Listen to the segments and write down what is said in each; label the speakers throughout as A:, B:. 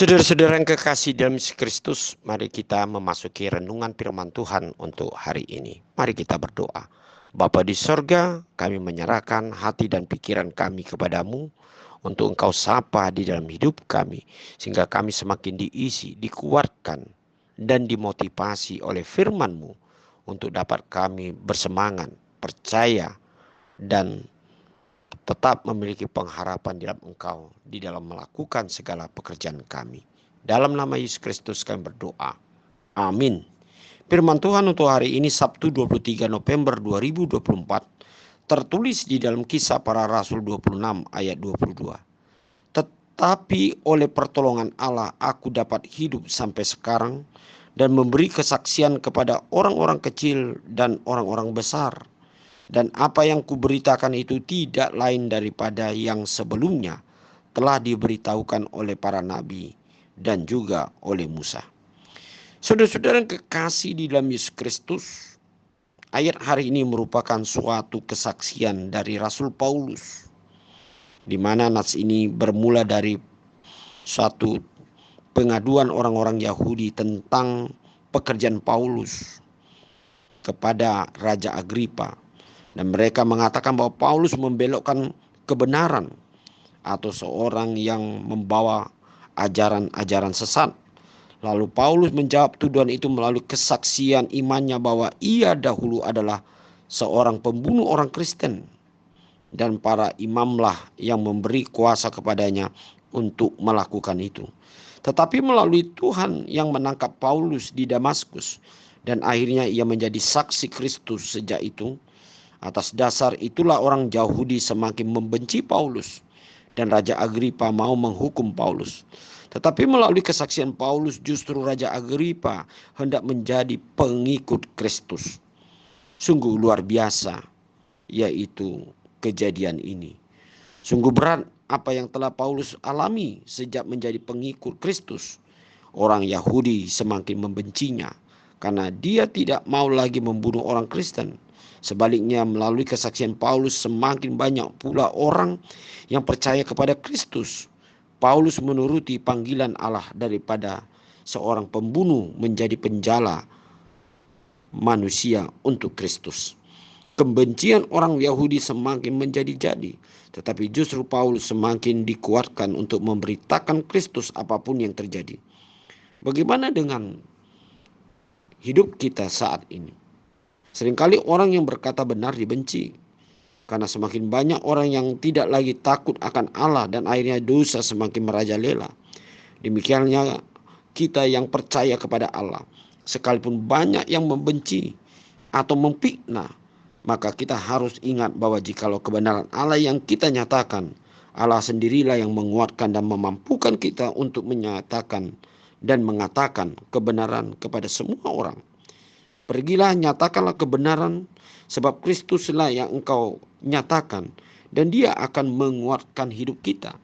A: Saudara-saudara yang kekasih dalam Yesus Kristus, mari kita memasuki renungan firman Tuhan untuk hari ini. Mari kita berdoa. Bapa di sorga, kami menyerahkan hati dan pikiran kami kepadamu untuk Engkau sapa di dalam hidup kami, sehingga kami semakin diisi, dikuatkan, dan dimotivasi oleh firman-Mu untuk dapat kami bersemangat, percaya, dan tetap memiliki pengharapan di dalam Engkau, di dalam melakukan segala pekerjaan kami. Dalam nama Yesus Kristus kami berdoa. Amin. Firman Tuhan untuk hari ini Sabtu 23 November 2024 tertulis di dalam Kisah Para Rasul 26 ayat 22. Tetapi oleh pertolongan Allah aku dapat hidup sampai sekarang dan memberi kesaksian kepada orang-orang kecil dan orang-orang besar. Dan apa yang kuberitakan itu tidak lain daripada yang sebelumnya telah diberitahukan oleh para nabi dan juga oleh Musa. Saudara-saudara yang kekasih di dalam Yesus Kristus, ayat hari ini merupakan suatu kesaksian dari Rasul Paulus, di mana nas ini bermula dari suatu pengaduan orang-orang Yahudi tentang pekerjaan Paulus kepada Raja Agripa. Dan mereka mengatakan bahwa Paulus membelokkan kebenaran atau seorang yang membawa ajaran-ajaran sesat. Lalu Paulus menjawab tuduhan itu melalui kesaksian imannya bahwa ia dahulu adalah seorang pembunuh orang Kristen. Dan para imamlah yang memberi kuasa kepadanya untuk melakukan itu. Tetapi melalui Tuhan yang menangkap Paulus di Damaskus. Dan akhirnya ia menjadi saksi Kristus sejak itu. Atas dasar itulah orang Yahudi semakin membenci Paulus dan Raja Agripa mau menghukum Paulus. Tetapi melalui kesaksian Paulus justru Raja Agripa hendak menjadi pengikut Kristus. Sungguh luar biasa yaitu kejadian ini. Sungguh berat apa yang telah Paulus alami sejak menjadi pengikut Kristus. Orang Yahudi semakin membencinya karena dia tidak mau lagi membunuh orang Kristen. Sebaliknya melalui kesaksian Paulus semakin banyak pula orang yang percaya kepada Kristus. Paulus menuruti panggilan Allah daripada seorang pembunuh menjadi penjala manusia untuk Kristus. Kebencian orang Yahudi semakin menjadi-jadi, tetapi justru Paulus semakin dikuatkan untuk memberitakan Kristus apapun yang terjadi. Bagaimana dengan hidup kita saat ini? Seringkali orang yang berkata benar dibenci. Karena semakin banyak orang yang tidak lagi takut akan Allah dan akhirnya dosa semakin merajalela. Demikiannya kita yang percaya kepada Allah. Sekalipun banyak yang membenci atau memfitnah, maka kita harus ingat bahwa jikalau kebenaran Allah yang kita nyatakan, Allah sendirilah yang menguatkan dan memampukan kita untuk menyatakan dan mengatakan kebenaran kepada semua orang. Pergilah, nyatakanlah kebenaran, sebab Kristuslah yang engkau nyatakan, dan dia akan menguatkan hidup kita.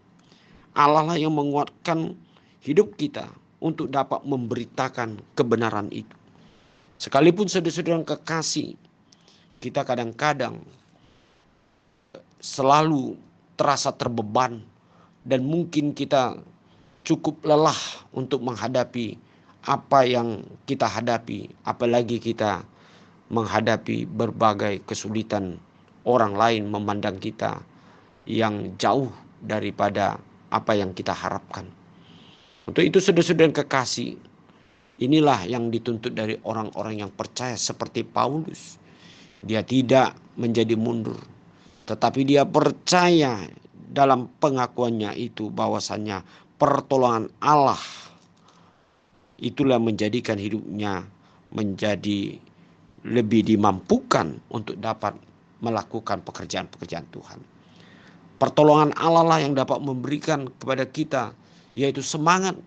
A: Allah lah yang menguatkan hidup kita untuk dapat memberitakan kebenaran itu. Sekalipun saudara-saudara yang kekasih, kita kadang-kadang selalu terasa terbeban, dan mungkin kita cukup lelah untuk menghadapi apa yang kita hadapi, apalagi kita menghadapi berbagai kesulitan orang lain memandang kita yang jauh daripada apa yang kita harapkan. Untuk itu saudara-saudara yang kekasih, inilah yang dituntut dari orang-orang yang percaya seperti Paulus. Dia tidak menjadi mundur, tetapi dia percaya dalam pengakuannya itu bahwasannya pertolongan Allah itulah menjadikan hidupnya menjadi lebih dimampukan untuk dapat melakukan pekerjaan-pekerjaan Tuhan. Pertolongan Allah lah yang dapat memberikan kepada kita yaitu semangat.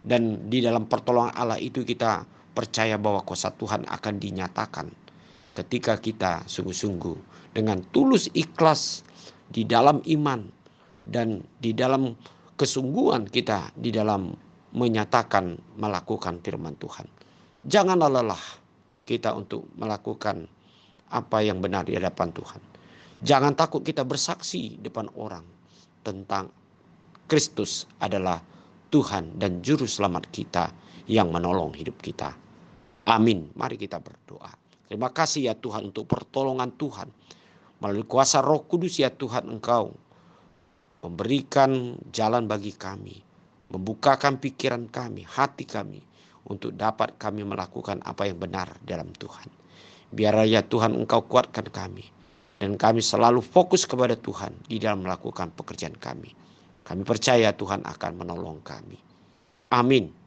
A: Dan di dalam pertolongan Allah itu kita percaya bahwa kuasa Tuhan akan dinyatakan ketika kita sungguh-sungguh dengan tulus ikhlas di dalam iman dan di dalam kesungguhan kita di dalam menyatakan melakukan firman Tuhan. Janganlah lelah kita untuk melakukan apa yang benar di hadapan Tuhan. Jangan takut kita bersaksi depan orang tentang Kristus adalah Tuhan dan Juru Selamat kita yang menolong hidup kita. Amin. Mari kita berdoa. Terima kasih ya Tuhan untuk pertolongan Tuhan. Melalui kuasa Roh Kudus ya Tuhan, Engkau memberikan jalan bagi kami, membukakan pikiran kami, hati kami, untuk dapat kami melakukan apa yang benar dalam Tuhan. Biar ya Tuhan Engkau kuatkan kami, dan kami selalu fokus kepada Tuhan di dalam melakukan pekerjaan kami. Kami percaya Tuhan akan menolong kami. Amin.